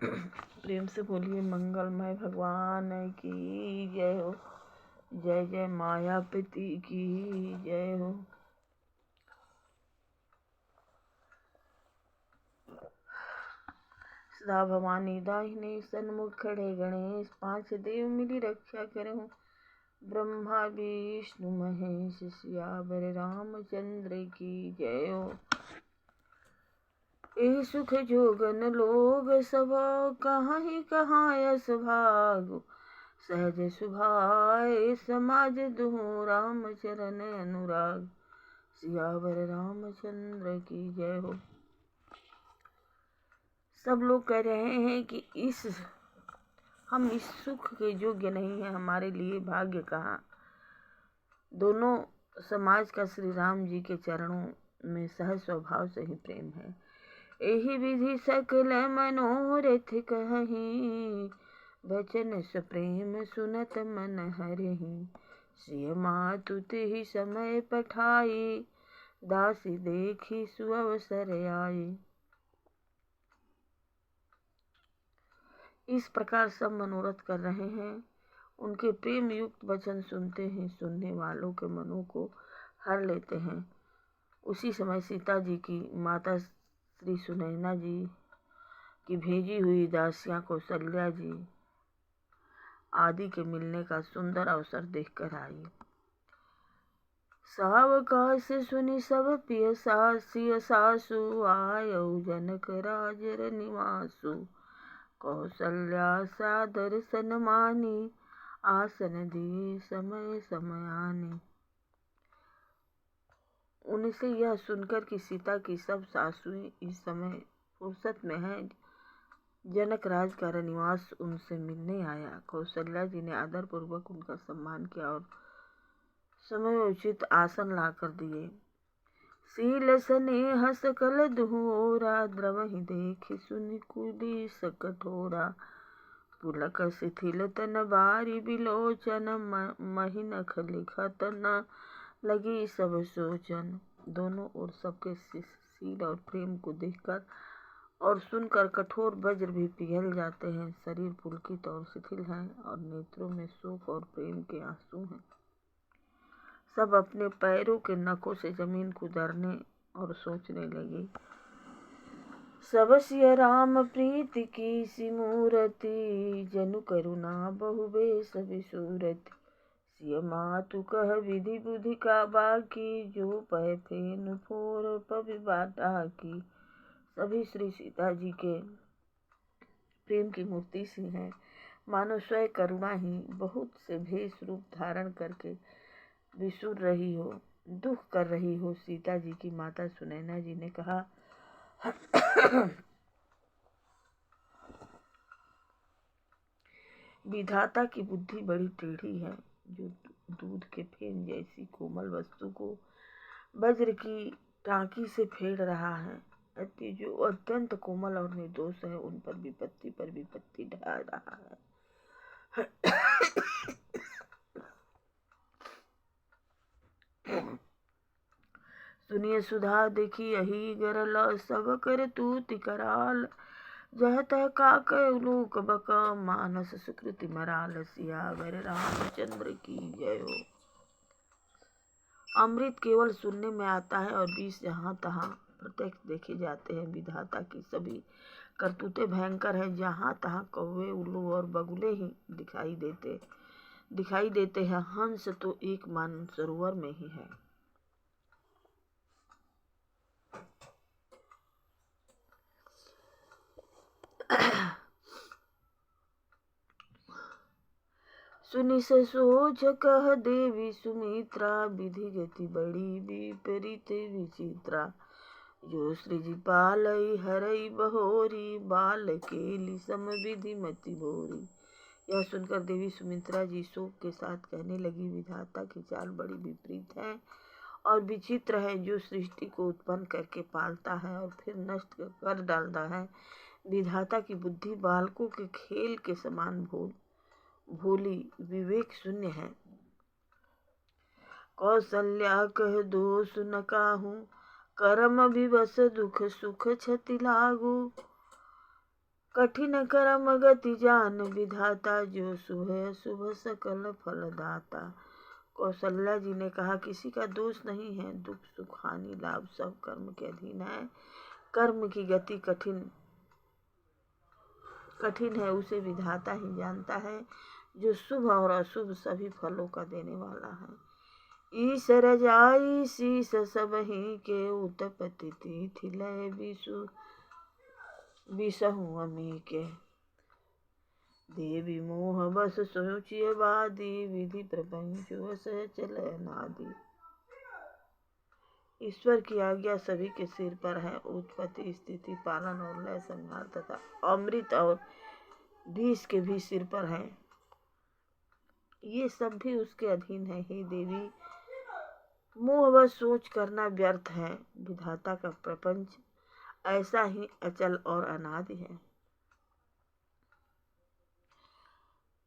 प्रेम से बोलिए मंगलमय भगवान की जय हो। जय जय मायापति की जय हो। सदा भवानी दाहिने सन्मुख खड़े गणेश, पांच देव मिली रक्षा करहूँ। ब्रह्मा विष्णु महेश, सियावर रामचंद्र की जय हो। ए सुख जोगन लोग सब, कहाँ ही कहाँ यस भागु। सहज सुभाए समाज दुहु, राम चरण अनुराग। सियावर रामचंद्र की जय हो। सब लोग कह रहे हैं कि हम इस सुख के योग्य नहीं है, हमारे लिए भाग्य कहाँ। दोनों समाज का श्री राम जी के चरणों में सहज स्वभाव से ही प्रेम है। एहि विधि सकल मनोरथ कहीं, वचन सप्रेम सुनत मन हरहि। सिय मातु तिहि समय पठाई, दासी देखी सुअवसर आई। इस प्रकार सब मनोरथ कर रहे हैं। उनके प्रेम युक्त वचन सुनते हैं, सुनने वालों के मनों को हर लेते हैं। उसी समय सीता जी की माता श्री सुनैना जी की भेजी हुई दासियां कौशल्या जी आदि के मिलने का सुंदर अवसर देखकर आई। सावकाश सुनि सब पिय सासिय सासु, आयौ जनक राजर निवासु। कौशल्या सादर सन्मानी, आसन दिए समय समयानी। उनसे यह सुनकर कि सीता की सब सासुएं इस समय फुर्सत में हैं, जनक राज का निवास उनसे मिलने आया। कौशल्या जी ने आदर पूर्वक उनका सम्मान किया और समयोचित आसन लाकर दिए। सील स्नेह सकल दुहोरा, द्रवहि देख सुनि कुलीस कठोरा। पुलक शिथिल तन बारी बिलोचन, महिनख लिखत न लगी सब सोचन। दोनों ओर सबके शील और प्रेम को देखकर और सुनकर कठोर वज्र भी पिघल जाते हैं। शरीर पुलकित और शिथिल है और नेत्रों में शोक और प्रेम के आंसू हैं। सब अपने पैरों के नखों से जमीन को दरने और सोचने लगे। सब सिय राम प्रीति की सी मूरति, जनु करुणा बहु बेस बिसूरति। सिय मातु कह विधि बुद्धि का बाकी, जो पह फेन फोर पवि बाटा की। सभी श्री सीता जी के प्रेम की मूर्ति सी हैं, मानो स्वयं करुणा ही बहुत से भेष रूप धारण करके विसुर रही हो, दुख कर रही हो। सीता जी की माता सुनैना जी ने कहा, विधाता की बुद्धि बड़ी टेढ़ी है, जो दूध के फेन जैसी कोमल वस्तु को वज्र की टांकी से फेर रहा है। जो अत्यंत कोमल और निर्दोष है, उन पर विपत्ति ढा रहा है। सुनिए सुधा देखी यही गरल, सब कर तूति कराल। जह तह काक लोक बक, मानस सुकृति मराल। सियावर रामचंद्र की जय हो। अमृत केवल सुनने में आता है और विष जहाँ तहाँ प्रत्यक्ष देखे जाते हैं। विधाता की सभी करतूतें भयंकर है। जहाँ तहाँ कौवे, उल्लू और बगुले ही दिखाई देते हैं। हंस तो एक मानसरोवर में ही है। सुनि सोच कह देवी सुमित्रा, विधि गति बड़ी विपरीत विचित्रा। जो सृजि पालई हरई बहोरी, बाल केली सम विधि मति भोरी। यह सुनकर देवी सुमित्रा जी शोक के साथ कहने लगी, विधाता की चाल बड़ी विपरीत है और विचित्र है। जो सृष्टि को उत्पन्न करके पालता है और फिर नष्ट कर डालता है। विधाता की बुद्धि बालकों के खेल के समान भोली विवेक शून्य है। कौशल्या कह दोष न काहू, कर्म विवश दुख सुख क्षति लागू। कठिन कर्म गति जान विधाता, जो शुभ शुभ सकल फल दाता। कौशल्या जी ने कहा, किसी का दोष नहीं है, दुख सुख हानि लाभ सब कर्म के अधीन है। कर्म की गति कठिन है, उसे विधाता ही जानता है, जो शुभ और अशुभ सभी फलों का देने वाला है। ईश्वर जाई शीस सबहि के, उत्पत्ति तिथि लय बिसहु अमी के। देवी मोह बस सोचिय बादी, विधि प्रपंच वस चलय नादि। ईश्वर की आज्ञा सभी के सिर पर है। उत्पत्ति स्थिति पालन और लय संहार तथा अमृत और विष के भी सिर पर है, ये सब भी उसके अधीन है। हे देवी, मोह व सोच करना व्यर्थ है। विधाता का प्रपंच ऐसा ही अचल और अनादि है।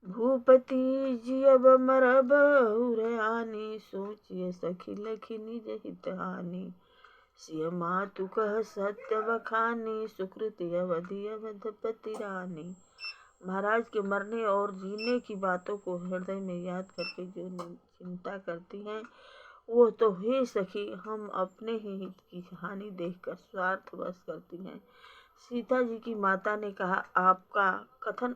भूपति जियब मरब उरयानी, सोचिए सखी लखी निज हित हानि। सिय मातु कह सत्य बखानी, सुकृति अवधि अवधपति रानी। महाराज के मरने और जीने की बातों को हृदय में याद करके जो चिंता करती हैं, वो तो हे सखी हम अपने ही हित की हानि देखकर स्वार्थवश करती हैं। सीता जी की माता ने कहा, आपका कथन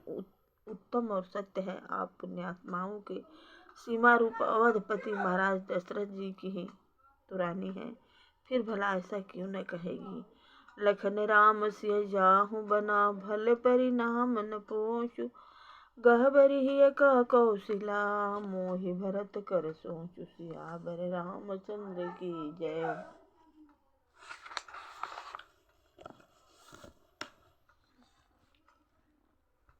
उत्तम और सत्य है। आप पुण्यात्माओं के सीमा रूप अवधपति महाराज दशरथ जी की ही तो रानी है, फिर भला ऐसा क्यों न कहेगी। लखन राम सिय जाहु बना, भले परिणाम न पोषु। गहबरी हिय कह कौशिला, मोहि भरत कर सोचु। सियावर रामचंद्र की जय।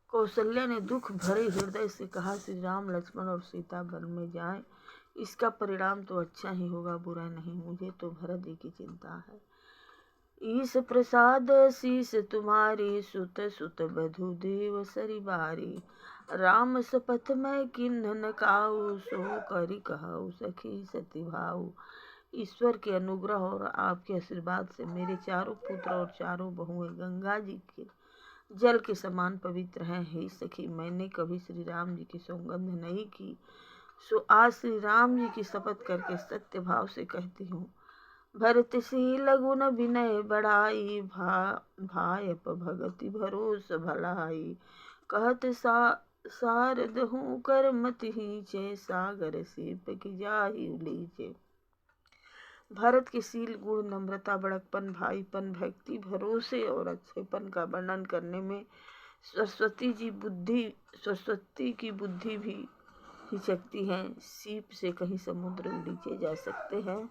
कौशल्या ने दुख भरे हृदय से कहा, श्री राम लक्ष्मण और सीता वन में जाएं, इसका परिणाम तो अच्छा ही होगा, बुरा नहीं। मुझे तो भरत जी की चिंता है। ईश प्रसाद शीस तुम्हारी, सुत सुत बधु देव सरी बारी। राम सपथ मैं किन्ह न काऊ, सो करी कहु सखी सती भाऊ। ईश्वर के अनुग्रह और आपके आशीर्वाद से मेरे चारों पुत्र और चारों बहुएं गंगा जी के जल के समान पवित्र हैं। हे सखी, मैंने कभी श्री राम जी की सौगंध नहीं की, सो आज श्री राम जी की शपथ करके सत्य भाव से कहती हूँ। भरत सी लगुन विनय बढ़ाई, भायप भगति भरोस भलाई। कहत सारद हूँ कर मति हीचे, सागर सीप की जाहि उलीचे। भरत के शील गुण नम्रता बड़कपन भाईपन भक्ति भरोसे और अच्छेपन का वर्णन करने में सरस्वती की बुद्धि भी हिचकती है। सीप से कहीं समुद्र नीचे जा सकते हैं।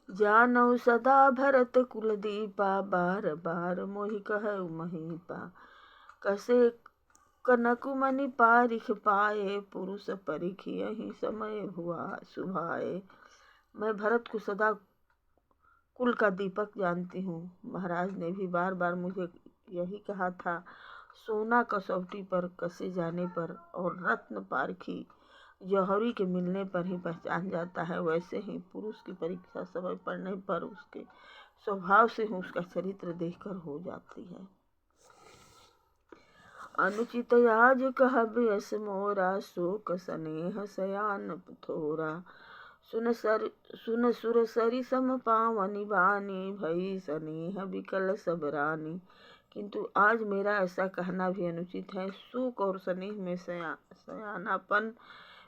जानऊ सदा भरत कुलदीपा, बार बार मोहि कहु महीपा। कसे कनक मनि पारिख पाए, पुरुष परिखियहि समय हुआ सुभाए। मैं भरत को सदा कुल का दीपक जानती हूँ। महाराज ने भी बार बार मुझे यही कहा था। सोना कसौटी पर कसे जाने पर और रत्न पारखी जौहरी के मिलने पर ही पहचान जाता है, वैसे ही पुरुष की परीक्षा समय पड़ने पर उसके स्वभाव से ही उसका चरित्र देखकर हो जाती है। अनुचित आज कहब यस मोरा, शोक स्नेह सयान थोरा। सुन सुर सरी सम पावनी बानी, भई स्नेह विकल सब रानी। किंतु आज मेरा ऐसा कहना भी अनुचित है। शोक और स्नेह में सयानापन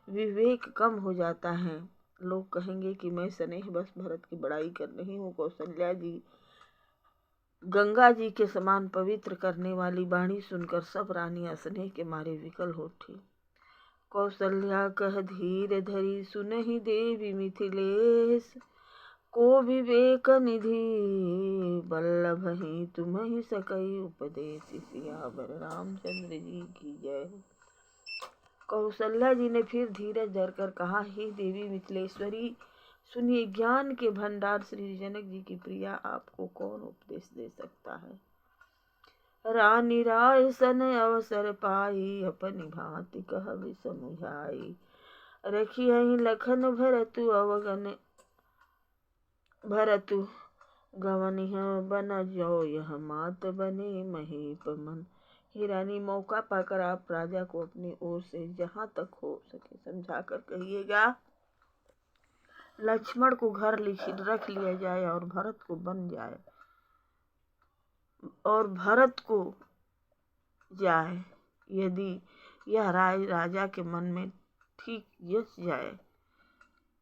विवेक कम हो जाता है। लोग कहेंगे कि मैं स्नेह बस भरत की बड़ाई कर रही हूँ। कौशल्या जी गंगा जी के समान पवित्र करने वाली वाणी सुनकर सब रानियां स्नेह के मारे विकल उठी। कौशल्या कह धीर धरी, सुनहि देवी मिथिलेश। को विवेक निधि बल्लभ ही तुम्हि सकई उपदेश। सियावर रामचंद्र जी की जय। कौशल्या जी ने फिर धीरज धरकर कहा, हे देवी मिथिलेश्वरी, सुनिए, ज्ञान के भंडार श्री जनक जी की प्रिया आपको कौन उपदेश दे सकता है। रानी राय सन अवसर पाई, अपनी भांति कहबि समुझाई। रखी लखन भरतु अवगन भरतु गवनिह बन जो यह मात बने महीप मन। हे रानी, मौका पाकर आप राजा को अपनी ओर से जहाँ तक हो सके समझा कर कहिएगा लक्ष्मण को घर रख लिया जाए और भरत को बन जाए और भरत को जाए। यदि यह राय राजा के मन में ठीक जच जाए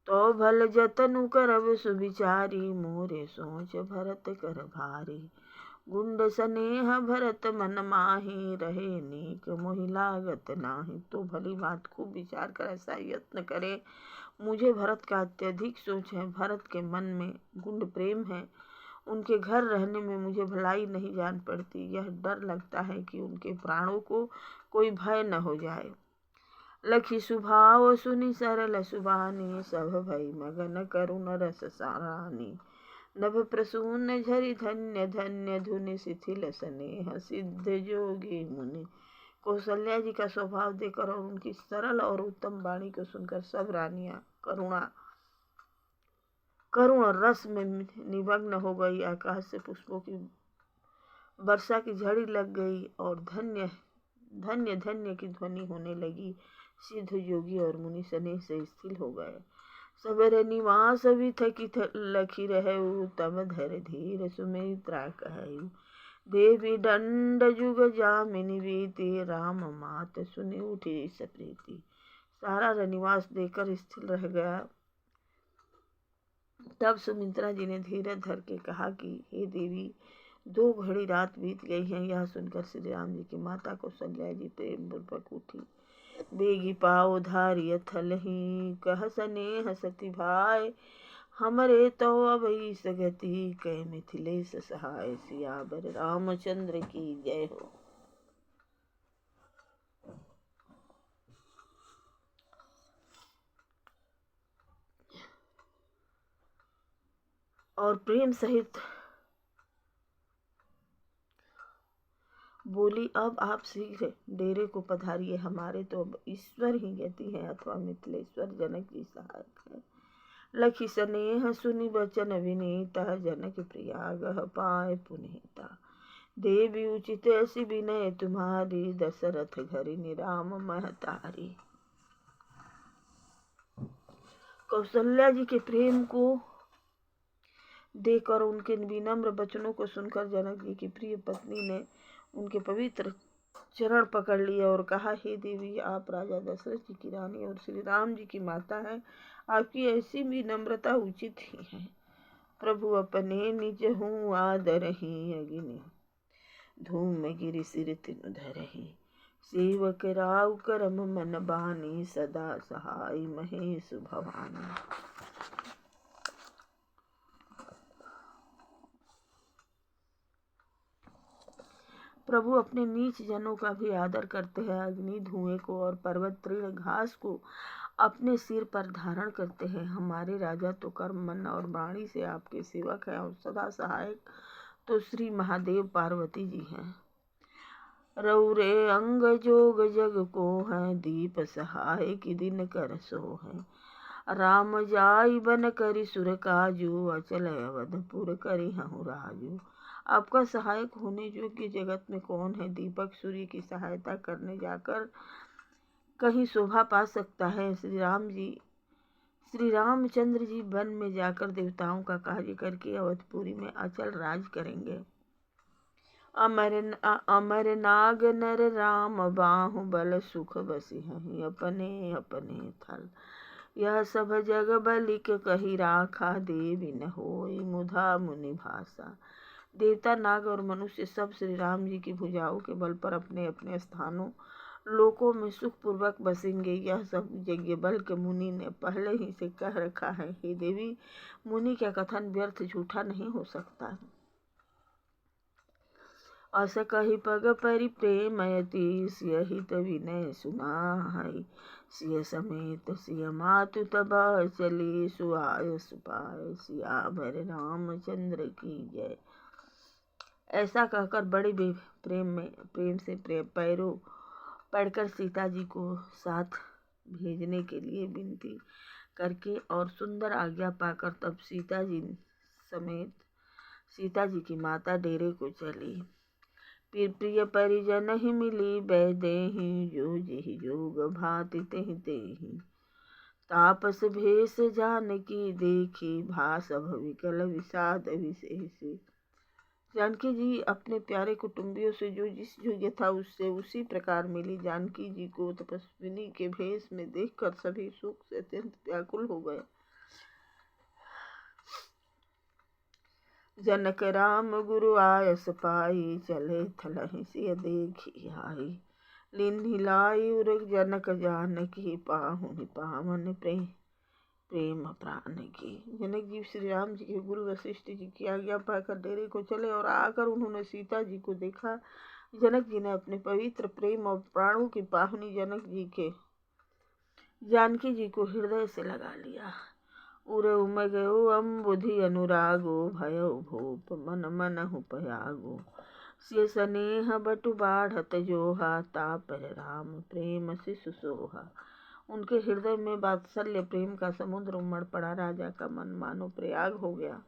तो भल जतनु करब सुविचारी। मोरे सोच भरत कर भारी। गुंड स्नेह भरत मन माही। रहे नीक मोहि लागत नाही। तो भली बात खूब विचार कर ऐसा यत्न करे। मुझे भरत का अत्यधिक सोच है। भरत के मन में गुंड प्रेम है। उनके घर रहने में मुझे भलाई नहीं जान पड़ती। यह डर लगता है कि उनके प्राणों को कोई भय न हो जाए। लखी सुभाव सुनि सरल सुबानी। सब भई मगन करुण रस सारानी। नभ प्रसून झरि धन्य धन्य धुनि। शिथिल स्नेह सिद्ध जोगी मुनि। कौशल्या जी का स्वभाव देखकर और उनकी सरल और उत्तम वाणी को सुनकर सब रानियां करुण रस में निमग्न हो गई। आकाश से पुष्पों की वर्षा की झड़ी लग गई और धन्य धन्य धन्य की ध्वनि होने लगी। सिद्ध योगी और मुनि स्नेह से स्थिर हो गए। सबेरे निवास भी थकी लखी रहु। तब धर धीर सुमित्रा कहु। देवी दंड जुग जामिनी बीती। राम मात सुनि उठी सप्रीति। सारा निवास देकर स्थिर रह गया। तब सुमित्रा जी ने धीरज धर के कहा कि हे देवी, 2 घड़ी रात बीत गई है। यह सुनकर श्री राम जी की माता कौशल्या जी प्रेम पूर्वक उठी। बेगी पाओ धारिय थलही। कह स्नेह सती भाई। हमरे तो अब सगति। कह मिथिलेश सहाय। सियावर रामचंद्र की जय हो। और प्रेम सहित बोली, अब आप शीघ्र डेरे को पधारिए। हमारे तो अब ईश्वर ही गति है अथवा मिथिलेश्वर जनक जी सहायक है। लखी स्नेह सुनि बचन विनीता। जनक प्रिया गह पाए पुनीता। देवी उचित ऐसी विनय तुम्हारी। दशरथ घरि निराम महतारी। कौशल्या जी के प्रेम को देखकर उनके विनम्र वचनों को सुनकर जनक जी की प्रिय पत्नी ने उनके पवित्र चरण पकड़ लिए और कहा, हे देवी, आप राजा दशरथ जी की रानी और श्री राम जी की माता हैं। आपकी ऐसी विनम्रता उचित ही है। प्रभु अपने निज हूँ आदरहि। अग्नि धूम गिरि सिर तिनु धरहि। सेवक राउ करम मन बानी। सदा सहाय महेश भवानी। प्रभु अपने नीच जनों का भी आदर करते हैं। अग्नि धुएं को और पर्वत तृण घास को अपने सिर पर धारण करते हैं। हमारे राजा तो कर्म मन और वाणी से आपके सेवक हैं और सदा सहायक तो श्री महादेव पार्वती जी हैं। रौरे अंग जोग जग को है। दीप सहाय की दिन कर सो है। राम जाई बन करी सुर काजू। अचल अवधपुर करी हूँ राजू। आपका सहायक होने योग्य जगत में कौन है। दीपक सूर्य की सहायता करने जाकर कहीं शोभा पा सकता है। श्री रामचंद्र जी वन में जाकर देवताओं का कार्य करके अवधपुरी में अचल राज करेंगे। अमर नाग नर राम बाहु बल। सुख बसी हैं अपने अपने थल। यह सब जग बलिक कही राखा। देवी न होई मुधा मुनि भाषा। देवता नाग और मनुष्य सब श्री राम जी की भुजाओं के बल पर अपने अपने स्थानों लोकों में सुख पूर्वक बसेंगे। यह सब यज्ञ बल के मुनि ने पहले ही से कह रखा है। हे देवी, मुनि का कथन व्यर्थ झूठा नहीं हो सकता। अस कही पग परि प्रेमयति। सिय हित विनय सुनाई। सिय समेत सिय मातु तब चली। सुआय सुपाय सियावर रामचंद्र की जय। ऐसा कहकर बड़े प्रेम से पैरों पड़कर सीता जी को साथ भेजने के लिए विनती करके और सुंदर आज्ञा पाकर तब सीता जी समेत सीता जी की माता डेरे को चली। प्रिय परिजन ही मिली बैदेहि, जो जेहि जोग भाति तेहि तेहि। तापस भेष जानकी देखी, भासभ विकल विषाद विशेष। जानकी जी अपने प्यारे कुटुंबियों से जो जिस योग्य था उससे उसी प्रकार मिली। जानकी जी को तपस्विनी के भेष में देखकर सभी सुख से अत्यंत व्याकुल हो गए। जनक राम गुरु आयस पाई, चले थलहि सिय देखी आई। लिन्हि लाई उर जनक जानकी, पाहुनि पावन प्रेम प्राण की। जनक जी श्री राम जी के गुरु वशिष्ठ जी की आज्ञा पाकर डेरे को चले और आकर उन्होंने सीता जी को देखा। जनक जी ने अपने पवित्र प्रेम और प्राणों की पाहुनी जानकी जी को हृदय से लगा लिया। उरे उमगयो अम्बुधि अनुरागो, भयो भूप मन मनहु पयागो। सिय स्नेह बटु बाढ़त जोहा, तापर राम प्रेम शिशु सोहा। उनके हृदय में वात्सल्य प्रेम का समुद्र उमड़ पड़ा। राजा का मन मानो प्रयाग हो गया।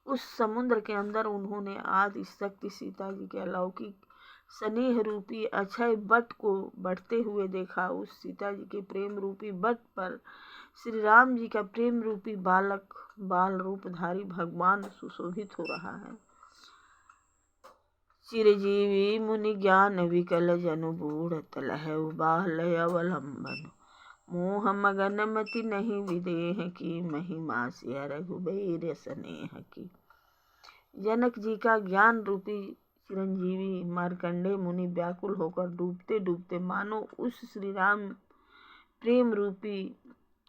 उस समुद्र के अंदर उन्होंने आदि शक्ति सीता जी के अलौकिक स्नेह रूपी अक्षय बट को बढ़ते हुए देखा। उस सीता जी के प्रेम रूपी बट पर श्री राम जी का प्रेम रूपी बाल रूपधारी भगवान सुशोभित हो रहा है। चिरजीवी मुनि ज्ञान विकल, जनु बूढ़ तलहु बाल अवलंबन। मोह मगन मति नहीं विदेह की, महिमा सिय रघुबीर स्नेह की। जनक जी का ज्ञान रूपी चिरंजीवी मार्कंडेय मुनि व्याकुल होकर डूबते डूबते मानो उस श्री राम प्रेम रूपी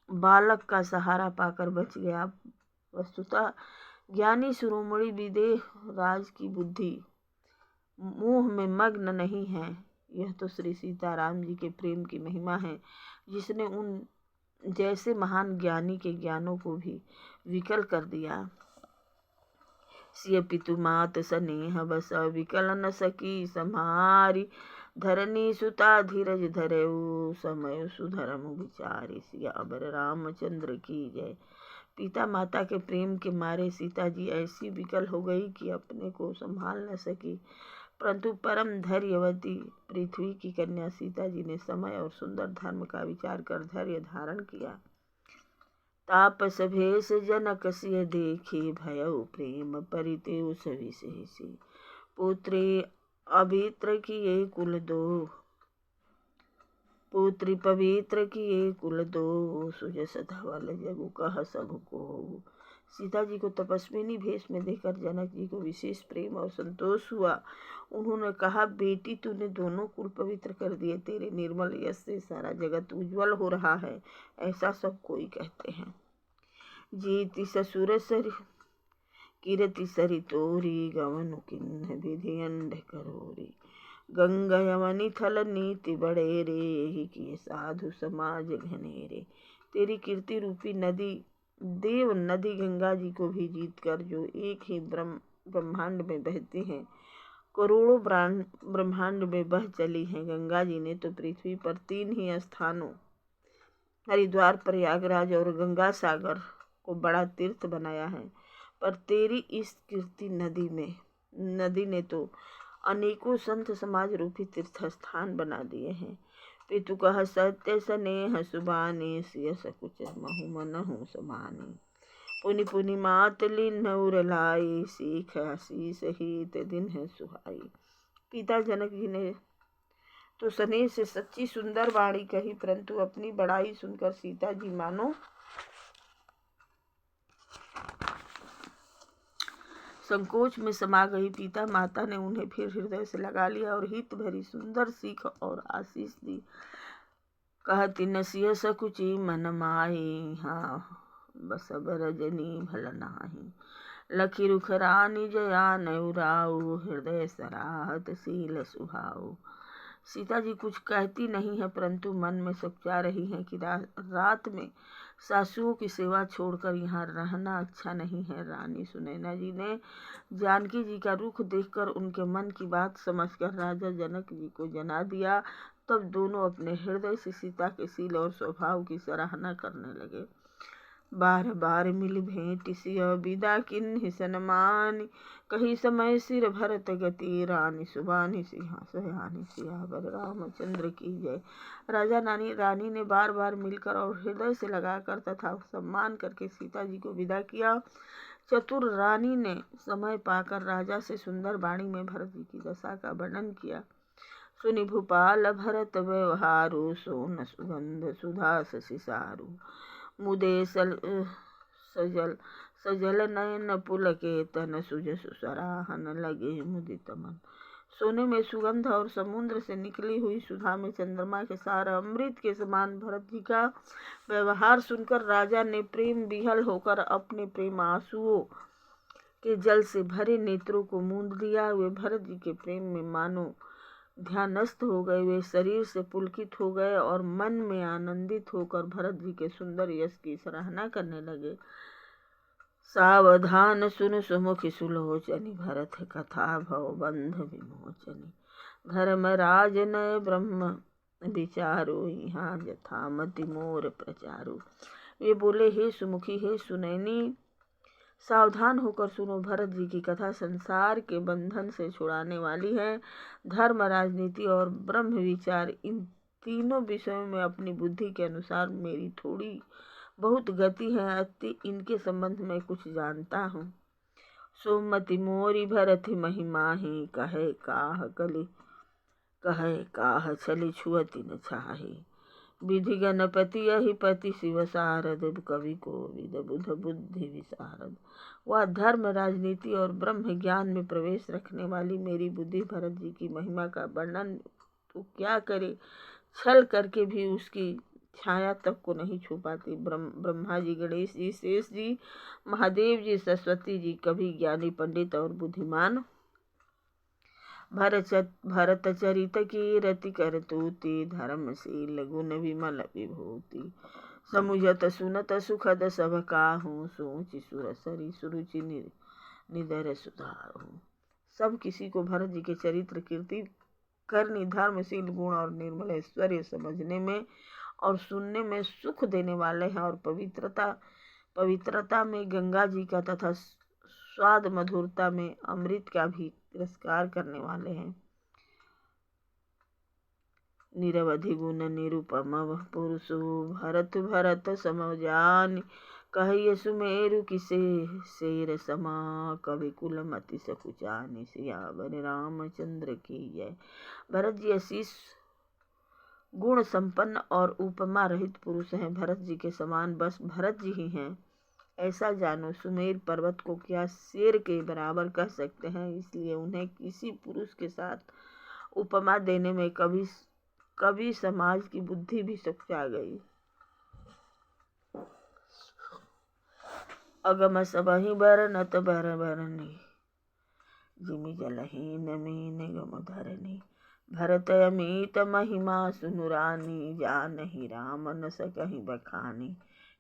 बालक का सहारा पाकर बच गया। वस्तुतः ज्ञानी शिरोमणि विदेह राज की बुद्धि मोह में मग्न नहीं है। यह तो श्री सीताराम जी के प्रेम की महिमा है, जिसने उन जैसे महान ज्ञानी के ज्ञानों को भी विकल कर दिया। सिय पितु मात स्नेह बस, विकल न सकी सम्हारी। धरनी सुता धीरज धरेऊ, समय सुधर्म विचारी। सिय अबर रामचंद्र की जय। पिता माता के प्रेम के मारे सीता जी ऐसी विकल हो गई कि अपने को संभाल न सकी। परंतु परम धैर्यवती पृथ्वी की कन्या सीता जी ने समय और सुंदर धर्म का विचार कर धैर्य धारण किया। तापस भेष जनक सिय देखी, भयउ प्रेम परितेउ सविशेषी। पुत्री अभित्र किए कुल दो, पुत्री पवित्र किए कुल दो। सुजस धवल जगु कह सब को। सीता जी को तपस्विनी भेष में देखकर जनक जी को विशेष प्रेम और संतोष हुआ। उन्होंने कहा, बेटी तूने दोनों कुल पवित्र कर दिए। तेरे निर्मल यश से सारा जगत उज्जवल हो रहा है, ऐसा सब कोई कहते हैं। जीति ससुर सरि कीरति सरि तोरी, गवनु किन्ह विधि अंध करोरी। गंगा यमनि थल नीति बड़े रे, ही किए साधु समाज घनेरे। तेरी कीर्ति रूपी नदी देव नदी गंगा जी को भी जीत कर, जो एक ही ब्रह्मांड में बहती हैं, करोड़ों ब्रह्मांड में बह चली हैं। गंगा जी ने तो पृथ्वी पर 3 ही स्थानों हरिद्वार, प्रयागराज और गंगा सागर को बड़ा तीर्थ बनाया है। पर तेरी इस कीर्ति नदी ने तो अनेकों संत समाज रूपी तीर्थ स्थान बना दिए हैं। पितु कह सत्य स्नेह सुबानी, सिय सकुच महु मनहु समानी। पुनि पुनि मात लिन्ह उर लाई, सीख आशीष हित दिन है सुहाई। पिता जनक जी ने तो स्नेह से सच्ची सुंदर वाणी कही, परंतु अपनी बड़ाई सुनकर सीता जी मानो संकोच में समा गई। पिता माता ने उन्हें फिर हृदय से लगा लिया और हित भरी सुंदर सीख और आशीष दी। कहती न सिय सकुची मन माही, हाँ बसब रजनी भल नाही। लखी रुख रानी जयान उराऊ, हृदय सराहत शील सुहाऊ। सीता जी कुछ कहती नहीं है, परंतु मन में सोचा रही हैं कि रात में सासुओं की सेवा छोड़कर यहाँ रहना अच्छा नहीं है। रानी सुनैना जी ने जानकी जी का रुख देखकर उनके मन की बात समझकर राजा जनक जी को जना दिया। तब दोनों अपने हृदय से सीता के शील और स्वभाव की सराहना करने लगे। बार बार मिल भेंट सिय विदा किन्हि सनमानि। कही समय सिर भरत गति रानी सुबानी सिंहासयानी। सियावर रामचंद्र की जय। राजा रानी ने बार बार मिलकर और हृदय से लगाकर तथा सम्मान करके सीता जी को विदा किया। चतुर रानी ने समय पाकर राजा से सुंदर वाणी में भरत जी की दशा का वर्णन किया। सुनि भूपाल भरत व्यवहारु सोन सुगंध सुधा सिसारु। मुदे सजल नयन पुलकेतन सुज सुसराहन लगे मुदित मन। सोने में सुगंध और समुद्र से निकली हुई सुधा में चंद्रमा के सार अमृत के समान भरत जी का व्यवहार सुनकर राजा ने प्रेम विहल होकर अपने प्रेम आंसुओं के जल से भरे नेत्रों को मूंद लिया। वे भरत जी के प्रेम में मानो ध्यानस्थ हो गए। वे शरीर से पुलकित हो गए और मन में आनंदित होकर भरत जी के सुंदर यश की सराहना करने लगे। सावधान सुन सुमुखी सुलोचनी भरत कथा भव बंध विमोचनी। धर्मराज नय ब्रह्म विचारो यहाँ यथामति मोर प्रचारो। वे बोले, हे सुमुखी, हे सुनैनी, सावधान होकर सुनो। भरत जी की कथा संसार के बंधन से छुड़ाने वाली है। धर्म, राजनीति और ब्रह्म विचार, इन तीनों विषयों में अपनी बुद्धि के अनुसार मेरी थोड़ी बहुत गति है, अति इनके संबंध में कुछ जानता हूँ। सोमति मोरी भरत महिमा ही कहे काह छली छुअति न छाही। विधि गणपति यही पति शिव सारद कवि कोविद बुध बुद्धि विशारद। वह धर्म, राजनीति और ब्रह्म ज्ञान में प्रवेश रखने वाली मेरी बुद्धि भरत जी की महिमा का वर्णन तो क्या करे, छल करके भी उसकी छाया तक को नहीं छू पाती। ब्रह्मा जी, गणेश जी, शेष जी, महादेव जी, सरस्वती जी, कभी ज्ञानी पंडित और बुद्धिमान भरत चरित की रति करतूति। धर्मशील गुण विमल विभूति। समुझत सुनत सुखद सब काहू। सोचि सुरसरी सुरुचि निदर सुधारू। सब किसी को भरत जी के चरित्र, कीर्ति करनी, धर्मशील गुण और निर्मल ऐश्वर्य समझने में और सुनने में सुख देने वाले हैं। और पवित्रता में गंगा जी का तथा स्वाद मधुरता में अमृत का भी तिरस्कार करने वाले हैं। निरवधि गुण निरुपम पुरुष भरत सम जान। कहिए सुमेरु किसे शेर समा। कवि कुल मति सकुचानी। सियावर रामचंद्र की जय। भरत जी आशीष गुण संपन्न और उपमा रहित पुरुष हैं। भरत जी के समान बस भरत जी ही हैं, ऐसा जानो। सुमेर पर्वत को क्या शेर के बराबर कह सकते हैं, इसलिए उन्हें किसी पुरुष के साथ उपमा देने में कभी समाज की बुद्धि भी सकुचा गई। अगम सबहि बरनत बरनी। जिमि जलहीन मीन गम धरनी। भरत अमित महिमा सुनु रानी। जानहि राम न सकहि बखानी।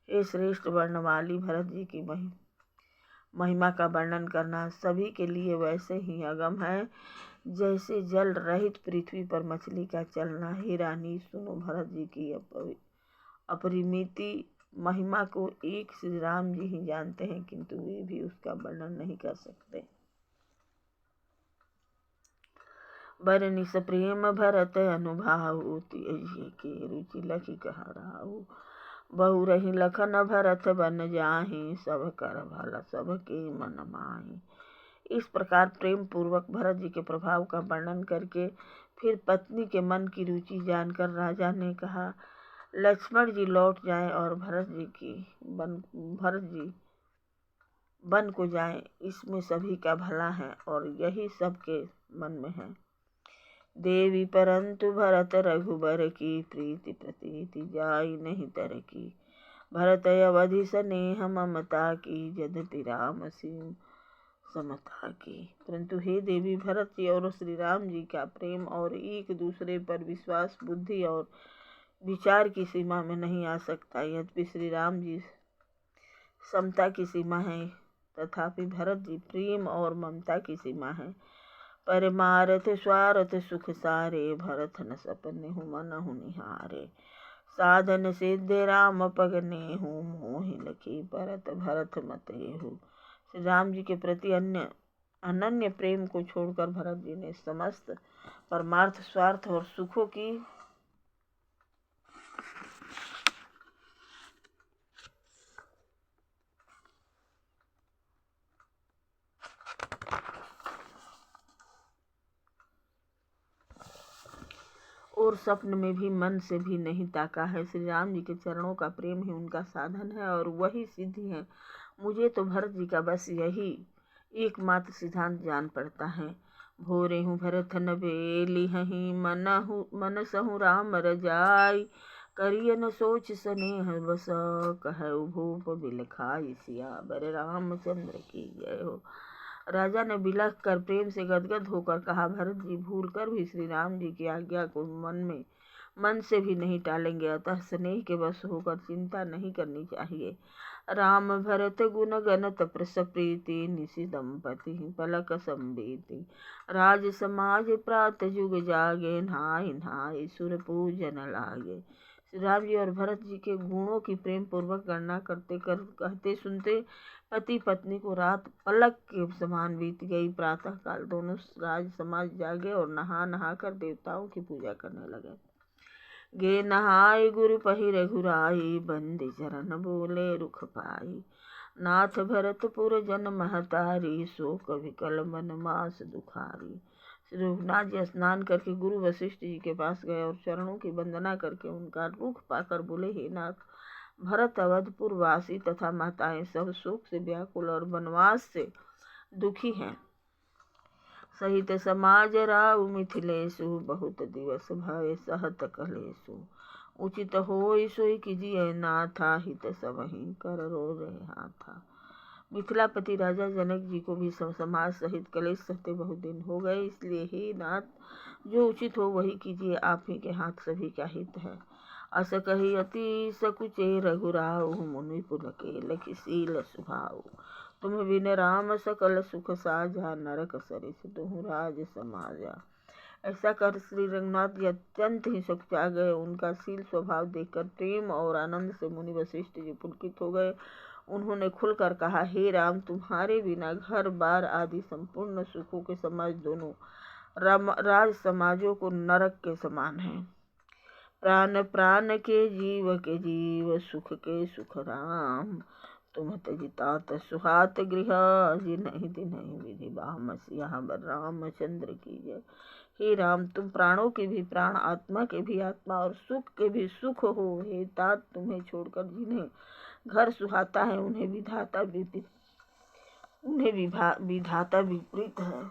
हे श्रेष्ठ वर्ण वाली भरत जी की महिमा का वर्णन करना सभी के लिए वैसे ही अगम है जैसे जल रहित पृथ्वी पर मछली का चलना। हे रानी, सुनो, भरत जी की अपरिमित महिमा को एक श्री राम जी ही जानते हैं, किंतु वे भी उसका वर्णन नहीं कर सकते। बरनिस प्रेम भरत अनुभाऊ। तियहि के रुचि लखि कहराऊ। बहु रही लखन भरत बन जाहि। सब कर भला सबके मन माहि। इस प्रकार प्रेम पूर्वक भरत जी के प्रभाव का वर्णन करके फिर पत्नी के मन की रुचि जानकर राजा ने कहा, लक्ष्मण जी लौट जाएं और भरत जी वन को जाएं। इसमें सभी का भला है और यही सबके मन में है। देवी परंतु भरत रघुबर की। प्रीति प्रतीति जाई नहीं तर की। भरत अवधि स्नेह ममता की। यद्यपि राम सिंह समता की। परंतु हे देवी, भरत जी और श्री राम जी का प्रेम और एक दूसरे पर विश्वास बुद्धि और विचार की सीमा में नहीं आ सकता। यद्यपि श्री राम जी समता की सीमा है, तथापि भरत जी प्रेम और ममता की सीमा है। परमारथ स्वार्थ सुख सारे। भरत न सपने हूँ मन हूँ निहारे। साधन सिद्धि राम पग नेहु, मोहि लखी परत भरत मत एहु। श्री राम जी के प्रति अनन्य प्रेम को छोड़कर भरत जी ने समस्त परमार्थ, स्वार्थ और सुखों की और स्वप्न में भी मन से भी नहीं ताका है। श्री राम जी के चरणों का प्रेम ही उनका साधन है और वही सिद्धि है। मुझे तो भरत जी का बस यही एकमात्र सिद्धांत जान पड़ता है। भोरे हूँ भरत न बेली हही, मन सहु राम रजाई, करिय न सोच स्नेह बस, कहु भूप बिलखाई, सियावर रामचंद्र की जय हो। राजा ने बिलख कर प्रेम से गदगद होकर कहा, भरत जी भूल कर भी श्री राम जी की आज्ञा को मन से भी नहीं टालेंगे, अतः स्नेह के वश होकर चिंता नहीं करनी चाहिए। राम भरत गुण गणत प्रस प्रीति, निशि दंपति पलक संबीति, राज समाज प्रात जुग जागे, नहाय नहाय सुर पूजन लागे। श्री राम जी और भरत जी के गुणों की प्रेम पूर्वक गणना कहते सुनते पति पत्नी को रात पलक के समान बीत गई। प्रातः काल दोनों राज समाज जागे और नहा कर देवताओं की पूजा करने लगे। गे नहाय गुरु पहि रघुराई, बंदी चरण बोले रुख पाई, नाथ भरतपुर जन महतारी, शोक विकल मन मास दुखारी। श्री रघुनाथ जी स्नान करके गुरु वशिष्ठ जी के पास गए और चरणों की वंदना करके उनका रुख पाकर बोले, हे नाथ, भरत अवधपुर वासी तथा माताएं सब शोक से व्याकुल और वनवास से दुखी हैं। सहित समाज राउ मिथिलेशु, बहुत दिवस भय सहत कलेशु, उचित होय सोई कीजिए नाथा, हित सबहि कर रो रहे हाथा। मिथिलापति राजा जनक जी को भी समाज सहित कलेश सहते बहुत दिन हो गए, इसलिए हे नाथ, जो उचित हो वही कीजिए, आप ही के हाथ सभी का हित है। अस कही अति सकुचे रघुराऊ, मुनि पुलके लखीशील स्वभाव, तुम बिन राम सकल सुख साझा, नरक सरिस दुहु राज समाजा। ऐसा कर श्री रघुनाथ जी अत्यंत ही सकुचा गए। उनका शील स्वभाव देखकर प्रेम और आनंद से मुनि वशिष्ठ जी पुलकित हो गए। उन्होंने खुलकर कहा, हे राम, तुम्हारे बिना घर बार आदि संपूर्ण सुखों के समाज दोनों राज समाजों को नरक के समान है। प्राण प्राण के जीव, सुख के सुख राम, तुम तजितात सुहात गृह, जिन्हि तिन्हि विधि बाम, सियावर रामचंद्र की जय। हे राम, तुम प्राणों के भी प्राण, आत्मा के भी आत्मा और सुख के भी सुख हो। हे तात, तुम्हें छोड़कर जिन्हें घर सुहाता है उन्हें विधाता विपरीत है।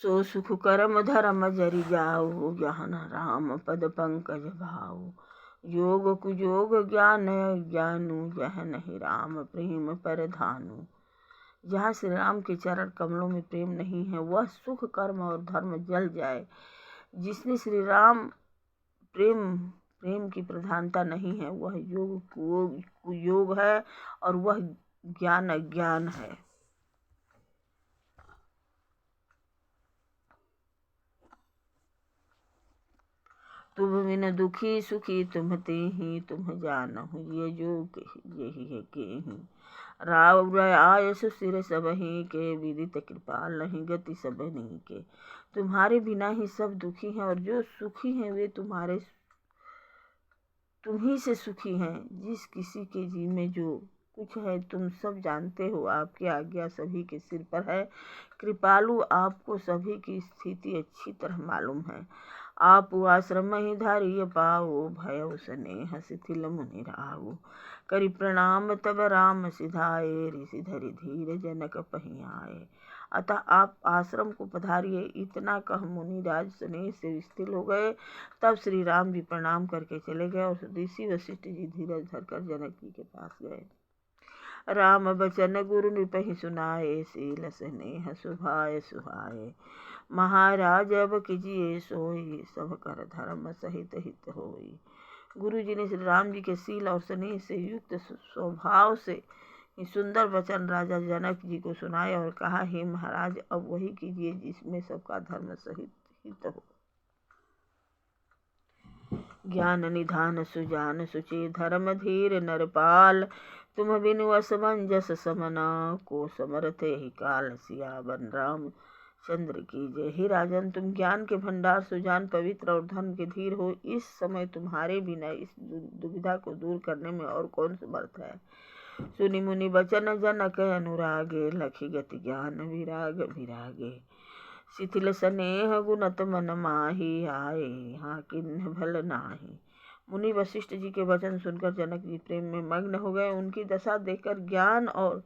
सो सुख करम धर्म जरि जाऊ, जहन राम पद पंकज भाऊ, योग कुयोग ज्ञान ज्ञानू, जह नहीं राम प्रेम पर धानु। जहाँ श्री राम के चरण कमलों में प्रेम नहीं है, वह सुख कर्म और धर्म जल जाए। जिसमें श्री राम प्रेम की प्रधानता नहीं है, वह योग कुयोग है और वह ज्ञान अज्ञान है। तुम बिन दुखी सुखी तुम तेहि, तुम जानहु ये जोग यही है केहि। राव आयस सिर सबहि के, विदित कृपाल नहीं गति सबहि के। तुम्हारे बिना ही सब दुखी हैं और जो सुखी हैं वे तुम्ही से सुखी हैं। जिस किसी के जी में जो कुछ है तुम सब जानते हो। आपकी आज्ञा सभी के सिर पर है। कृपालु, आपको सभी की स्थिति अच्छी तरह मालूम है। आप आश्रम ही धारिय पाओ, भय स्नेह शिथिल मुनि राऊ। करि प्रणाम तब राम सिधाए, ऋषि धरि धीर जनक पहि आए। अतः आप आश्रम को पधारिए। इतना कह मुनि राज स्नेह से स्थिर हो गए। तब श्री राम जी प्रणाम करके चले गए और ऋषि वशिष्ठ जी धीरज धरकर जनक जी के पास गए। राम बचन गुरु नृपहि सुनाए, शील स्नेह सुभाय सुहाए। महाराज अब कीजिए सोई, सब कर धर्म सहित हित होई। गुरु जी ने श्री राम जी के शील और स्नेह से युक्त स्वभाव से सुंदर वचन राजा जनक जी को सुनाए और कहा, हे महाराज, अब वही कीजिए जिसमें सबका धर्म सहित हित हो। ज्ञान निधान सुजान सुचि, धर्म धीर नरपाल। तुम बिनु असमंजस समना, को समर्थ ही काल। सियावन राम चंद्र की जय। हे राजन, तुम ज्ञान के भंडार, सुजान, पवित्र और धर्म के धीर हो। इस समय तुम्हारे बिना इस दुविधा को दूर करने में और कौन समर्थ है। सुनि मुनि बचन जनक अनुरागे, लखी गति ज्ञान विराग विरागे। शिथिल स्नेह गुणत मन माही, आए यहाँ किन्ह भल नाही। मुनि वशिष्ठ जी के वचन सुनकर जनक जी प्रेम में मग्न हो गए। उनकी दशा देखकर ज्ञान और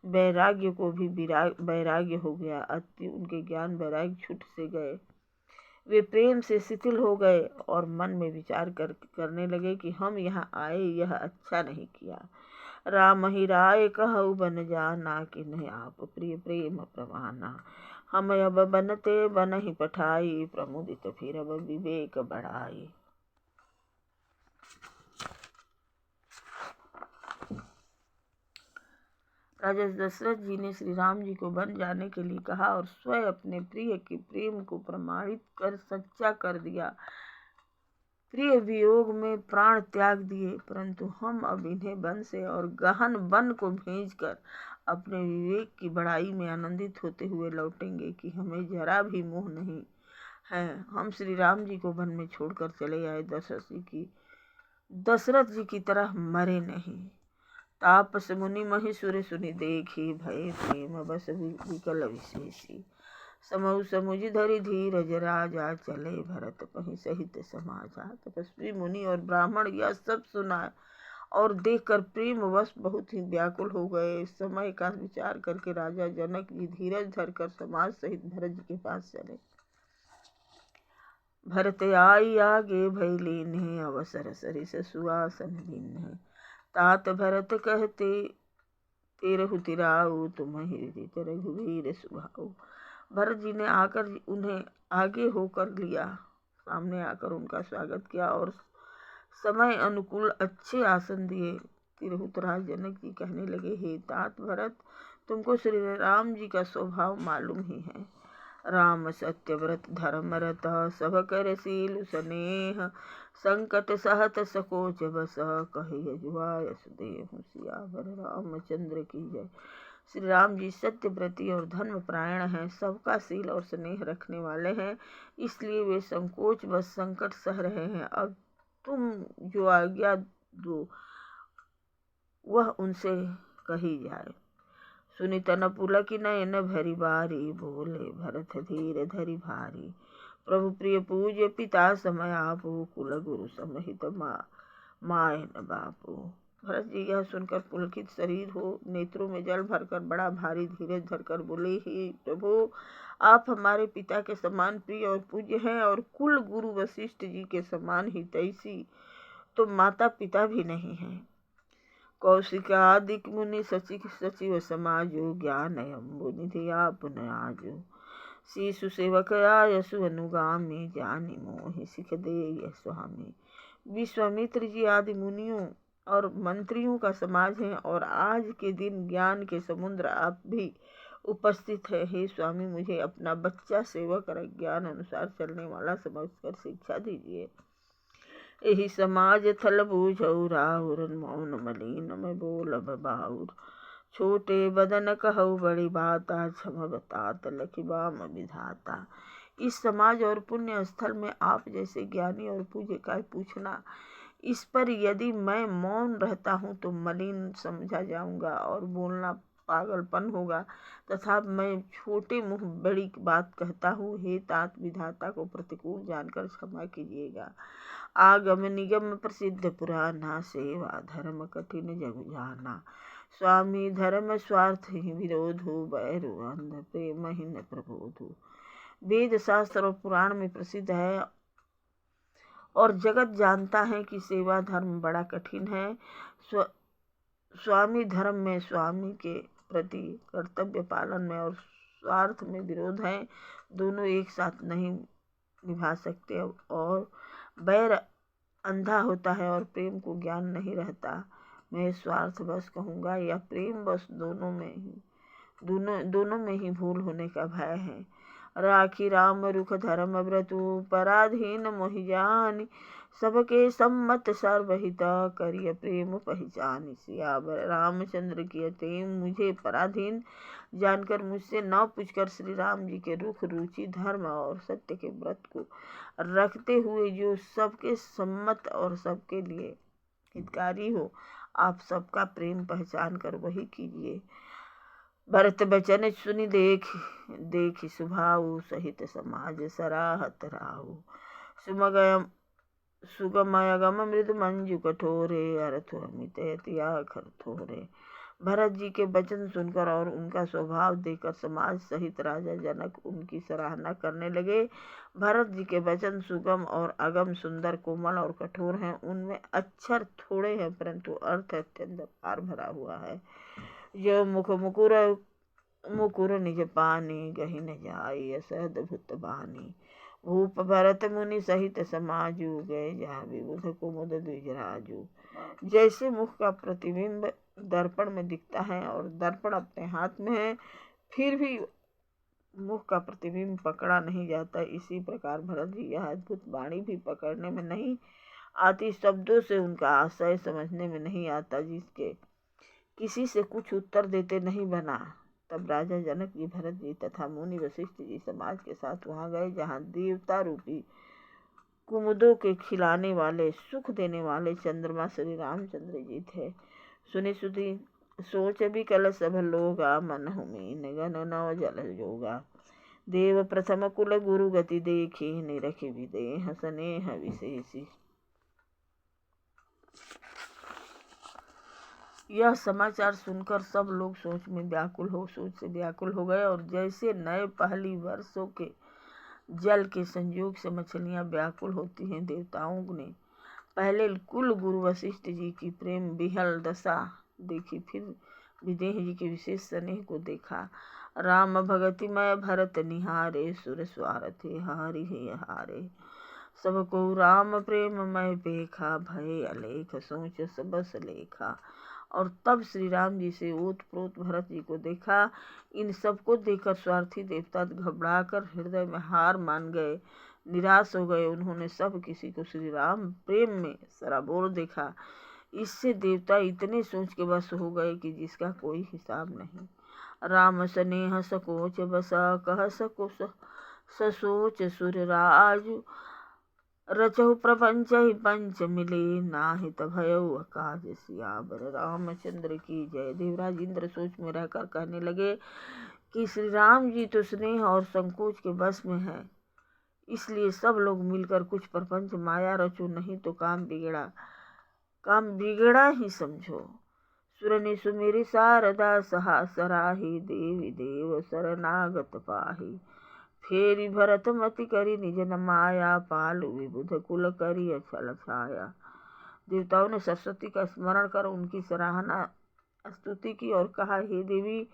वैराग्य को भी वैराग्य हो गया। अति उनके ज्ञान वैराग्य छूट से गए। वे प्रेम से शिथिल हो गए और मन में विचार करने लगे कि हम यहाँ आए, यह अच्छा नहीं किया। राम ही राय कहु बन जाना, किन्ह आप प्रिय प्रेम प्रवाना। हम अब बनते बन ही पठाई, प्रमुदित फिर अब विवेक बढ़ाई। राजा दशरथ जी ने श्री राम जी को वन जाने के लिए कहा और स्वयं अपने प्रिय के प्रेम को प्रमाणित कर सच्चा कर दिया। प्रिय वियोग में प्राण त्याग दिए, परंतु हम अब इन्हें वन से और गहन वन को भेजकर अपने विवेक की बढ़ाई में आनंदित होते हुए लौटेंगे कि हमें जरा भी मोह नहीं है। हम श्री राम जी को वन में छोड़कर चले आए, दशरथ जी की तरह मरे नहीं। तापस मुनि महिषुर सुनि देखी, भय प्रेम बस विकल विशेषी। समऊ समुझ धरि धीरज राजा, चले भरत पहि सहित समाजा। तपस्वी मुनि और ब्राह्मण यह सब सुना और देखकर प्रेम वश बहुत ही व्याकुल हो गए। समय का विचार करके राजा जनक जी धीरज धरकर समाज सहित भरत जी के पास चले। भरत आई आगे भय लीन्हे, अवसर सरिस सुआसन दीन्हे। तात भरत कहते तेरहु तिराऊ, तुम हृदय रघुवीर सुभाऊ। भरत जी ने आकर उन्हें आगे होकर लिया, सामने आकर उनका स्वागत किया और समय अनुकूल अच्छे आसन दिए। तिरहुतराज जनक जी कहने लगे, हे तात भरत, तुमको श्री राम जी का स्वभाव मालूम ही है। राम सत्यव्रत धर्मरत, सब कर शील स्नेह। संकट सहत सकोच बस, कहि जुआय सुदेव। सियावर रामचंद्र की जय। श्री राम जी सत्यव्रती और धर्मपरायण हैं, सबका शील और स्नेह रखने वाले हैं, इसलिए वे संकोच बस संकट सह रहे हैं। अब तुम जो आज्ञा दो वह उनसे कही जाए। सुनि तन पुलक नयन भरी बारी, बोले भरत धीर धरि भारी। प्रभु प्रिय पूज्य पिता समय आपो, कुल गुरु समहित माय न बापू। भरत जी यह सुनकर पुलकित शरीर हो, नेत्रों में जल भरकर बड़ा भारी धीरज धरकर बोले, हे प्रभु, आप हमारे पिता के समान प्रिय और पूज्य हैं और कुल गुरु वशिष्ठ जी के समान हितैषी तो माता पिता भी नहीं हैं। कौशिकादिक मुनि सचिव समाजो, ज्ञान अम्बु निधि आप न आजो। शिशु सेवक आयसु अनुगामी, जानि मोहि सिख दे स्वामी। विश्वामित्र जी आदि मुनियों और मंत्रियों का समाज है और आज के दिन ज्ञान के समुद्र आप भी उपस्थित है। हे स्वामी, मुझे अपना बच्चा सेवक और ज्ञान अनुसार चलने वाला समझकर शिक्षा दीजिए। यही समाज थल बूझऊ राहुर, मौन मलिन में बोलब बाहुर। छोटे बदन कहु बड़ी बाता, क्षम तात लखि बाम विधाता। इस समाज और पुण्य स्थल में आप जैसे ज्ञानी और पूज्य का पूछना। इस पर यदि मैं मौन रहता हूँ तो मलिन समझा जाऊंगा और बोलना पागलपन होगा, तथा मैं छोटे मुँह बड़ी बात कहता हूँ। हे तात, विधाता को प्रतिकूल जानकर क्षमा कीजिएगा। आगम निगम प्रसिद्ध पुराना, सेवा धर्म कठिन जग जाना। स्वामी धर्म स्वार्थ ही विरोधो, बैरु अंध प्रेम ही न प्रबोधो। वेद शास्त्र और पुराण में प्रसिद्ध है और जगत जानता है कि सेवा धर्म बड़ा कठिन है। स्वामी धर्म में स्वामी के प्रति कर्तव्य पालन में और स्वार्थ में विरोध है। दोनों एक साथ नहीं निभा सकते और बैर अंधा होता है और प्रेम को ज्ञान नहीं रहता। मैं स्वार्थ बस कहूँगा या प्रेम बस, दोनों में ही भूल होने का भय है। राखी राम रुख धर्म व्रतु पराधीन मोहि जानि, सबके सम्मत सर्वहित करिय प्रेम पहचानी। सियावर रामचंद्र की तेम मुझे पराधीन जानकर मुझसे न पूछकर श्री राम जी के रुख रुचि धर्म और सत्य के व्रत को रखते हुए जो सबके सम्मत और सबके लिए हितकारी हो, आप सबका प्रेम पहचान कर वही कीजिए। भरत बचन सुनि देख सुभाऊ, सहित समाज सराहत राहु। सुगमयगम मृदु मंजु कठोरे, अर्थ अमित अखर थोरे। भरत जी के वचन सुनकर और उनका स्वभाव देखकर समाज सहित राजा जनक उनकी सराहना करने लगे। भरत जी के वचन सुगम और अगम, सुंदर, कोमल और कठोर हैं। उनमें अक्षर थोड़े हैं परंतु अर्थ अत्यंत पार भरा हुआ है। जो मुकुर निज पानी, गही न जाई असद भुत बानी। भूप भरत मुनि सहित समाजू, गए जहाँ विबुध कुमुद द्विजराजू। जैसे मुख का प्रतिबिंब दर्पण में दिखता है और दर्पण अपने हाथ में है, फिर भी मुख का प्रतिबिंब पकड़ा नहीं जाता, इसी प्रकार भरत जी यह अद्भुत वाणी भी पकड़ने में नहीं आती, शब्दों से उनका आशय समझने में नहीं आता, जिसके किसी से कुछ उत्तर देते नहीं बना। तब राजा जनक जी भरत जी तथा मुनि वशिष्ठ जी समाज के साथ वहां गए जहाँ देवता रूपी कुमुदों के खिलाने वाले, सुख देने वाले चंद्रमा श्री रामचंद्र जी थे। सुनि सुधी सोच भी कल सब लोगा, मन हुमीन गण नव जल जोगा। देव प्रथम कुल गुरु गति देखी, निरख विदेह स्नेह विशेषी। यह समाचार सुनकर सब लोग सोच से व्याकुल हो गए और जैसे नए पहली वर्षों के जल के संयोग से मछलियां व्याकुल होती हैं, देवताओं ने पहले कुल गुरु वशिष्ठ जी की प्रेम विहल दशा देखी, फिर विदेह जी के विशेष स्नेह को देखा। राम भगति मय भरत निहारे, सुर स्वारथे हारि हे हारे। सबको राम प्रेम मय पेखा, भय अलेख सोच सबस लेखा। और तब श्री राम जी से ओत प्रोत भरत जी को देखा। इन सबको देखकर स्वार्थी देवता घबराकर हृदय में हार मान गए, निराश हो गए। उन्होंने सब किसी को श्री राम प्रेम में सराबोर देखा। इससे देवता इतने सोच के बस हो गए कि जिसका कोई हिसाब नहीं। राम स्नेह सकोच बसा, कह सको ससोच सुर राजू। रचहु प्रपंच ही पंच मिले, नाहित भयउ अकाज सियावर रामचंद्र की जय। देवराज इंद्र सोच में रहकर कहने लगे कि श्री राम जी तो स्नेह और संकोच के बस में है, इसलिए सब लोग मिलकर कुछ प्रपंच माया रचो, नहीं तो काम बिगड़ा ही समझो। सुरनि सुमिरि शारदा सहा सराही, देवी देव शरणागत पाही। फेरी भरत मति करी निज न माया, पालु विबुध कुल करी अचल छाया। देवताओं ने सरस्वती का स्मरण कर उनकी सराहना स्तुति की और कहा, हे देवी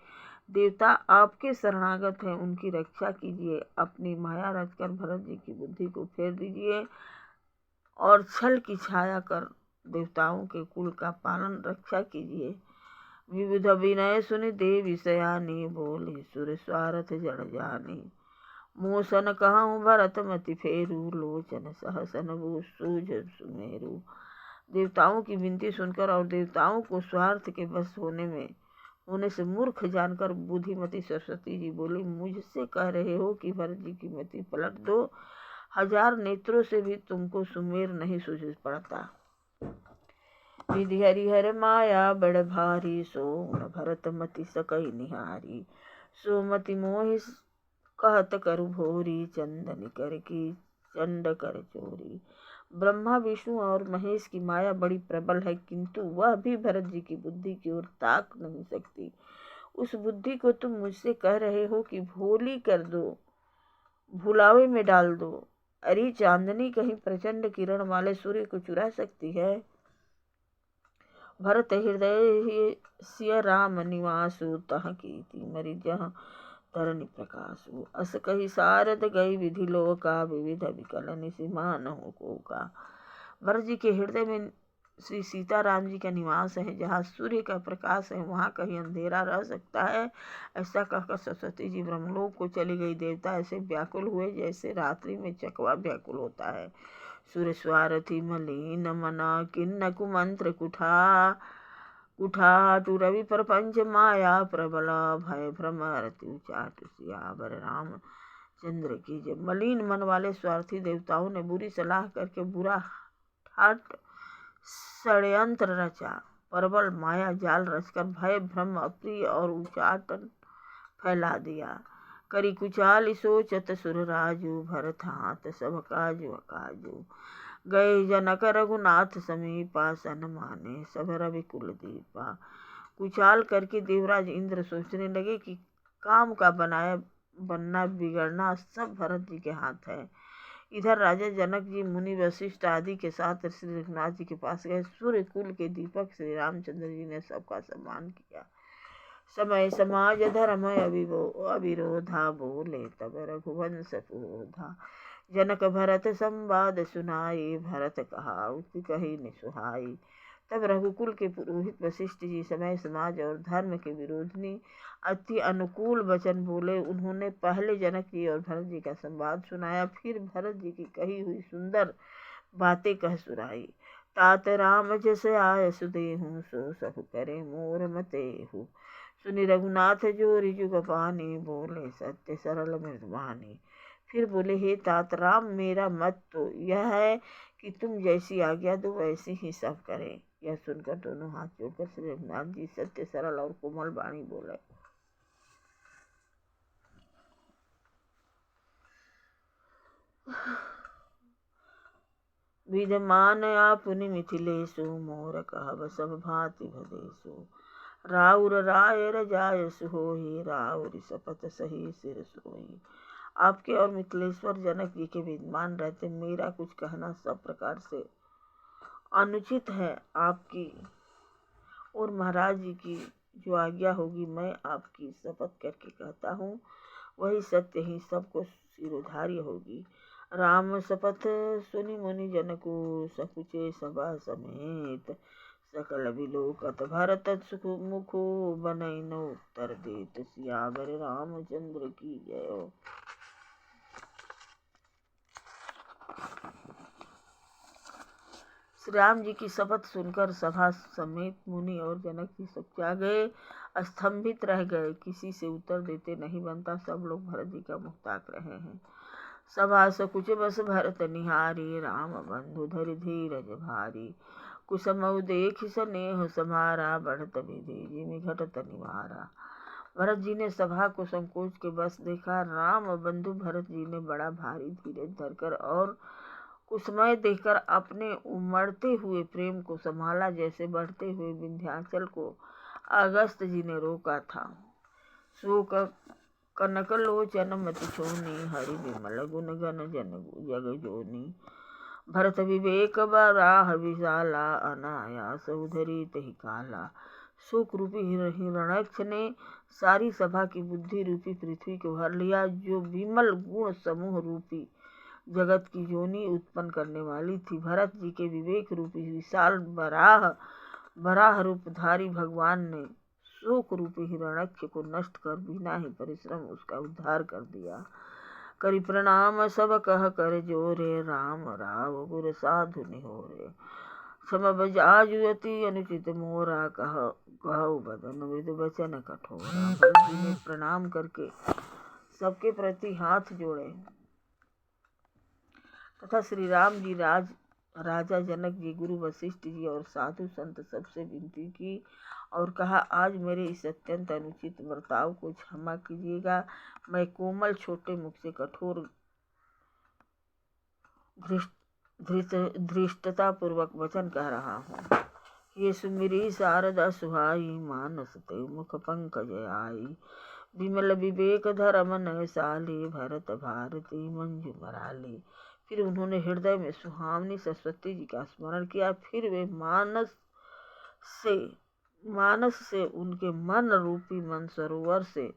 देवता आपके शरणागत हैं, उनकी रक्षा कीजिए। अपनी माया रचकर भरत जी की बुद्धि को फेर दीजिए और छल की छाया कर देवताओं के कुल का पालन रक्षा कीजिए। विबुध विनय सुनि देवी सयानी, बोली सुर स्वारथ जड़ जानी। मोसन कहूँ भरत मति फेरू, लोचन सहसन वो सूझ सुमेरु। देवताओं की विनती सुनकर और देवताओं को स्वार्थ के बस होने से मूर्ख जानकर बुद्धिमती सरस्वती जी बोली, मुझसे कह रहे हो कि भरत जी की मति पलट दो, 1000 नेत्रों से भी तुमको सुमेर नहीं सूझ पड़ता। विधि हरिहर माया बड़ भारी, सो भरत मति सकई निहारी। सो मति मोहि कहत करु भोरी, चंदन कर की चंड कर चोरी। ब्रह्मा विष्णु और महेश की माया बड़ी प्रबल है, किंतु वह भी भरत जी की बुद्धि की ओर ताक नहीं सकती। उस बुद्धि को तुम मुझसे कह रहे हो कि भोली कर दो, भुलावे में डाल दो। अरे चांदनी कहीं प्रचंड किरण वाले सूर्य को चुरा सकती है? भरत हृदय सिय राम निवासु तह कीति मरि जहाँ तरनि प्रकाशु। अस कही सारद गई विधि लोका विविध विकल निसिमान हो को का। भरत जी के हृदय में श्री सीताराम जी का निवास है। जहाँ सूर्य का प्रकाश है वहाँ कहीं अंधेरा रह सकता है। ऐसा कहकर सरस्वती जी ब्रह्मलोक को चली गई। देवता ऐसे व्याकुल हुए जैसे रात्रि में चकवा व्याकुल होता है। सूर्य स्वारथी मलिन मना किन्न कुमंत्र कुठाटु रवि प्रपंच माया प्रबल भय भ्रम रति उचाटु सियावर राम चंद्र की जय। मलिन मन वाले स्वार्थी देवताओं ने बुरी सलाह करके बुरा ठाट षड्यंत्र रचा। प्रबल माया जाल रचकर भय भ्रम अप्रिय और उचाटन फैला दिया। करी कुचाल सोचत सुर राजू भरत हाथ सब काजू अकाजू। गए जनक रघुनाथ समीपा सन माने सब रवि कुल दीपा। कुचाल करके देवराज इंद्र सोचने लगे कि काम का बनना बिगड़ना सब भरत जी के हाथ है। इधर राजा जनक जी मुनि वशिष्ठ आदि के साथ श्री रघुनाथ जी के पास गए। सूर्य कुल के दीपक श्री रामचंद्र जी ने सबका सम्मान किया। समय समाज धर्म अविरोधा बोले तब रघुवंश पुरोधा। जनक भरत संवाद सुनाई भरत कहा उति कही निसुहाई। तब रघुकुल के पुरोहित वशिष्ठ जी समय समाज और धर्म के विरोधी अति अनुकूल वचन बोले। उन्होंने पहले जनक जी और भरत जी का संवाद सुनाया, फिर भरत जी की कही हुई सुंदर बातें कह सुनाई। तात राम जस आय सुदेहु सो सब करे मोर मतेहु। सुनि रघुनाथ जो रिजुग पानी बोले सत्य सरल मृदुवानी। फिर बोले हे तात राम मेरा मत तो यह है कि तुम जैसी आज्ञा दो वैसे ही सब करें। यह सुनकर दोनों हाथ जोड़कर श्री रघुनाथ जी सत्य सरल और कोमल वाणी बोले। विद्यमान आपुनि मिथिलेशु मोर कहब सब भांति भदेशु। राउर राय रजाय सुहोहि राउर शपथ सही सिर सोई। आपके और मिथिलेश्वर जनक जी के विद्यमान रहते मेरा कुछ कहना सब प्रकार से अनुचित है। आपकी और महाराज जी की जो आज्ञा होगी मैं आपकी शपथ करके कहता हूँ वही सत्य ही सबको सिरोधार्य होगी। राम शपथ सुनि मुनि जनकु सकुचे सभा समेत। सकल विलोकत भरत सुख मुखो बनई न उत्तर देत सियावर रामचंद्र की जय। श्री राम जी की शपथ सुनकर सभा समेत मुनि और जनक जी सब क्या गए, स्तंभित रह गए। किसी से उत्तर देते नहीं बनता। सब लोग भरत जी का मुख ताक रहे हैं। सभा सकुच बस भरत निहारी राम बंधु धरि धीरज भारी। कुसमऊ देख स्नेह समारा बढ़त विधि जिमि घटत निवारा। भरत जी ने सभा को संकोच के बस देखा। राम बंधु भरत जी ने बड़ा भारी धीरज धरकर और कुसमय देखकर अपने उमड़ते हुए प्रेम को संभाला जैसे बढ़ते हुए विंध्याचल को अगस्त जी ने रोका था। शोक कनक लोचन मति छोनी हरि विमल गुण गण जग जोनी। भरत विवेक बराह विशाला अनायास उधरी तहि काला। शोक रूपी हिरण्यक्ष ने सारी सभा की बुद्धि रूपी पृथ्वी को भर लिया जो विमल गुण समूह रूपी जगत की जोनी उत्पन्न करने वाली थी। भरत जी के विवेक रूपी विशाल बराह रूपधारी भगवान ने शोक रूपी हिरण्यक्ष को नष्ट कर बिना ही परिश्रम उसका उद्धार कर दिया। करि प्रणाम सब कह कर जोरे राम राव गुर साधु निहोरे। क्षम बजाजु अति अनुचित मोरा कहु बदन विद वचन कठोरा। भरत जी ने प्रणाम करके सबके प्रति हाथ जोड़े तथा श्री राम जी राजा जनक जी गुरु वशिष्ठ जी और साधु संत सबसे विनती की और कहा आज मेरे इस अत्यंत अनुचित बर्ताव को क्षमा कीजिएगा। मैं कोमल छोटे मुख से कठोर धृष्टता पूर्वक वचन कह रहा हूँ। ये सुमिरी शारदा सुहाई मानस ते मुख पंकज आई। विमल विवेक धर्म नयसाली भरत भारती मंजू मराली। फिर उन्होंने हृदय में सुहावनी सरस्वती जी का स्मरण किया। फिर वे मानस से मानस से उनके मन रूपी मनसरोवर से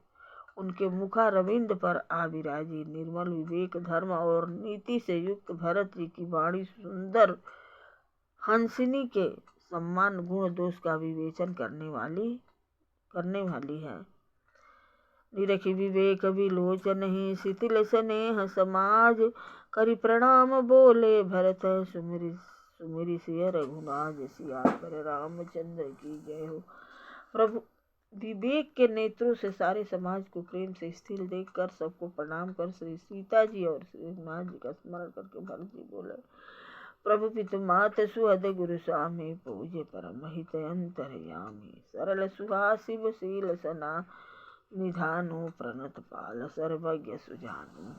उनके मुखारविंद पर आ विराजी। निर्मल विवेक धर्म और नीति से युक्त भरत जी की वाणी सुंदर हंसिनी के सम्मान गुण दोष का विवेचन करने वाली है। निरखी विवेक विलोचन ही शिथिल स्नेह समाज करि प्रणाम बोले भरत सुमिरि सुमिरि सिय रघुनाथ सिया पर रामचंद्र की जय हो। प्रभु विवेक के नेत्रों से सारे समाज को प्रेम से स्थिर देखकर सबको प्रणाम कर श्री सीता जी और श्री रघुनाथ जी का स्मरण करके भरत जी बोले, प्रभु पितु मात सुहद गुरु स्वामी पूज्य परम हित अंतरयामी सरल सुहासिव शील सना निधानो प्रणत पाल सर्वज्ञ सुजानो।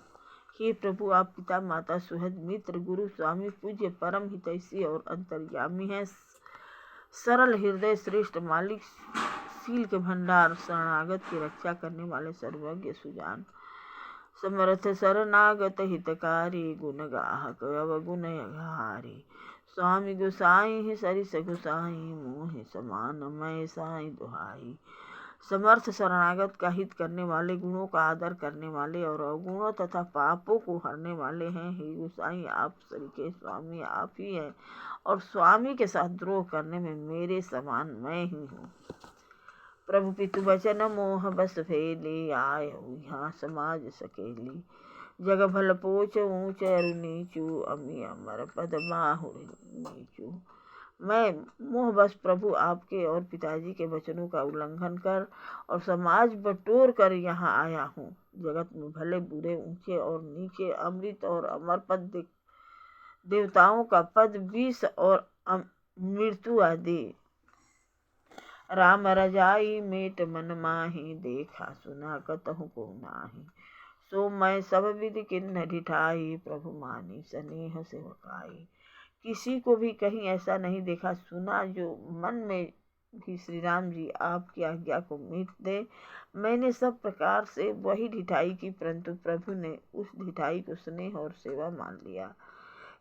हे प्रभु, आप पिता माता सुहद मित्र गुरु स्वामी पूज्य परम हितैषी और अंतर्यामी हैं। सरल हृदय श्रेष्ठ मालिक शील के भंडार शरणागत की रक्षा करने वाले सर्वज्ञ सुजान समर्थ शरणागत हितकारी गुण गाहक अवगुण अघारी स्वामी गुसाई सरिस गुसाई मोहि समान मैं साई दुहाई। समर्थ शरणागत का हित करने वाले, गुणों का आदर करने वाले और अवगुणों तथा पापों को हरने वाले हैं। हे गुसाई, आप सरीखे स्वामी आप ही हैं और स्वामी के साथ द्रोह करने में मेरे समान मैं ही हूँ। प्रभु पितु वचन मोह बस फेली आए यहाँ समाज सकेली जग भल पोच ऊंच अरु नीचू अमी अमर पद बाहुर नीचू। मैं मोह बस प्रभु आपके और पिताजी के वचनों का उल्लंघन कर और समाज बटोर कर यहाँ आया हूँ। जगत में भले बुरे ऊंचे और नीचे, अमृत और अमर पद, देवताओं का पद, विष और मृत्यु आदि। राम रजाई मेट मन माही देखा सुना कतहु को नाही सो मैं सब विधि किन्न ढिठाई प्रभु मानी स्नेह सेवकाई। किसी को भी कहीं ऐसा नहीं देखा सुना जो मन में भी श्री राम जी आपकी आज्ञा को मीट दे। मैंने सब प्रकार से वही ढिठाई की, परंतु प्रभु ने उस ढिठाई को स्नेह और सेवा मान लिया।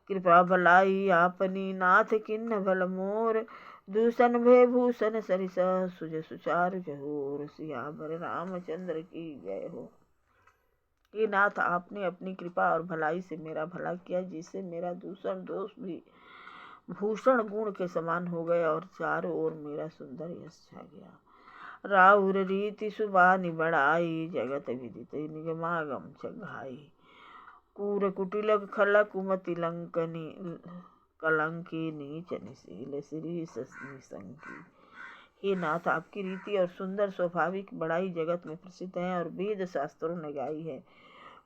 कृपा भलाई आपनी नाथ किन्न भल मोर दूषण भय भूषण सरिस सुज सुचार जहोर सियावर रामचंद्र की जय हो। हे नाथ, आपने अपनी कृपा और भलाई से मेरा भला किया, जिससे मेरा दूषण दोष भी भूषण गुण के समान हो गए और चारों ओर मेरा सुंदर यश छा गया। राउर रीति सुबानी बड़ाई जगत विदित निगमागम छघाई कूर कुटिल खल कुमति लंकनी कलंकी नीच निशील श्री निसंकी। हे नाथ, आपकी रीति और सुंदर स्वाभाविक बड़ाई जगत में प्रसिद्ध है और वेद शास्त्रों ने गाई है।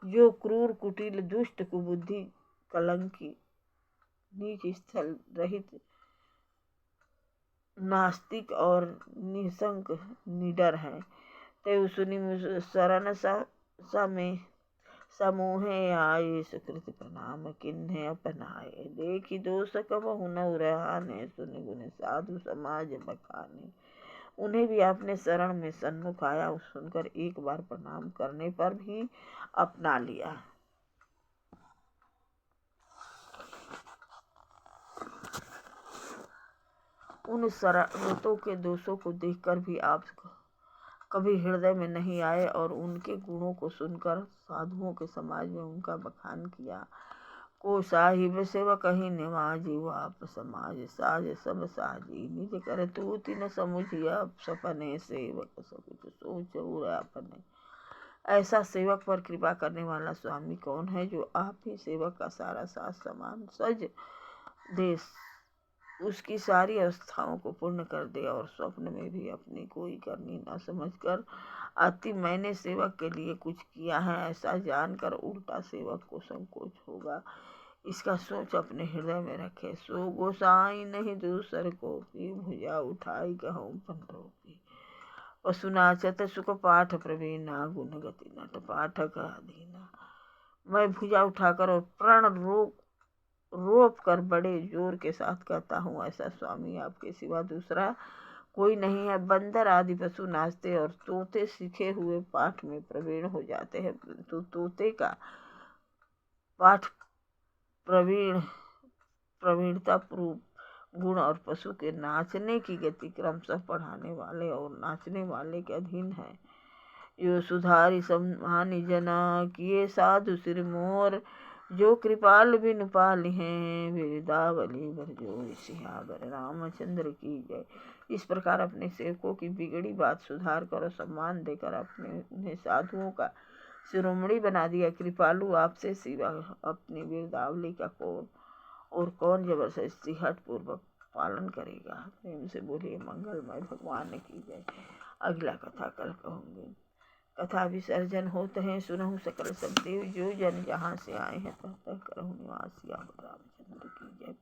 जो क्रूर कुटिल दुष्ट कुबुद्धि कलंकी नीच स्थल रहित नास्तिक और निशंक निडर है, ते सुनि शरण में समूहे आए सुकृत प्रणाम किन्हे अपनाए देखी दोष कबहु न उरहाने सुनि गुण साधु समाज बखाने। उन्हें भी आपने शरण में सन्मुख आया सुनकर एक बार प्रणाम करने पर भी अपना लिया। उन शरणों के दोषों को देखकर भी आप कभी हृदय में नहीं आए और उनके गुणों को सुनकर साधुओं के समाज में उनका बखान किया। को साहिब सेवक ही निवाजी आप समाज साज सब साजी निज कर तू तीन समुझिया सपने सेवक सब सोच अपने। ऐसा सेवक पर कृपा करने वाला स्वामी कौन है जो आप ही सेवक का सारा साथ समान सज दे, उसकी सारी अवस्थाओं को पूर्ण कर दे और स्वप्न में भी अपनी कोई करनी न समझकर अति मैंने सेवक के लिए कुछ किया है ऐसा जानकर उल्टा सेवक को संकोच होगा। इसका सोच अपने हृदय में रखे। सो गोसाई नहीं दूसर को की भुजा उठाई कहूँ पंडोपी वसुनाचत सुख पाठ प्रवीणा गुण गति नट पाठक अधीना। मैं भुजा उठाकर और प्रण रोप कर बड़े जोर के साथ कहता हूँ, ऐसा स्वामी आपके सिवा दूसरा कोई नहीं है। बंदर आदि पशु नाचते और तोते सीखे हुए पाठ में प्रवीण हो जाते हैं, तो तोते का पाठ प्रवीणता गुण और पशु के नाचने की गति क्रमशः पढ़ाने वाले और नाचने वाले के अधीन है। यो सुधारि सम्मानि जना किए साधु सिर मोर, जो कृपाल बिनु पाली हैं बिरदावली भरजो सियावर रामचंद्र की जय। इस प्रकार अपने सेवकों की बिगड़ी बात सुधार कर और सम्मान देकर अपने उन्हें साधुओं का शिरोमणि बना दिया। कृपालु आपसे सिवा अपनी बिरदावली का कौन जबरदस्ती हट पूर्वक पालन करेगा। प्रेम से बोलिए मंगलमय भगवान की जय। अगला कथा कल कहूँगी। कथा विसर्जन होते हैं सुनहु सकल सब देव, जो जन जहाँ से आए हैं तह तह करहु निवास। रामचंद्र की जय।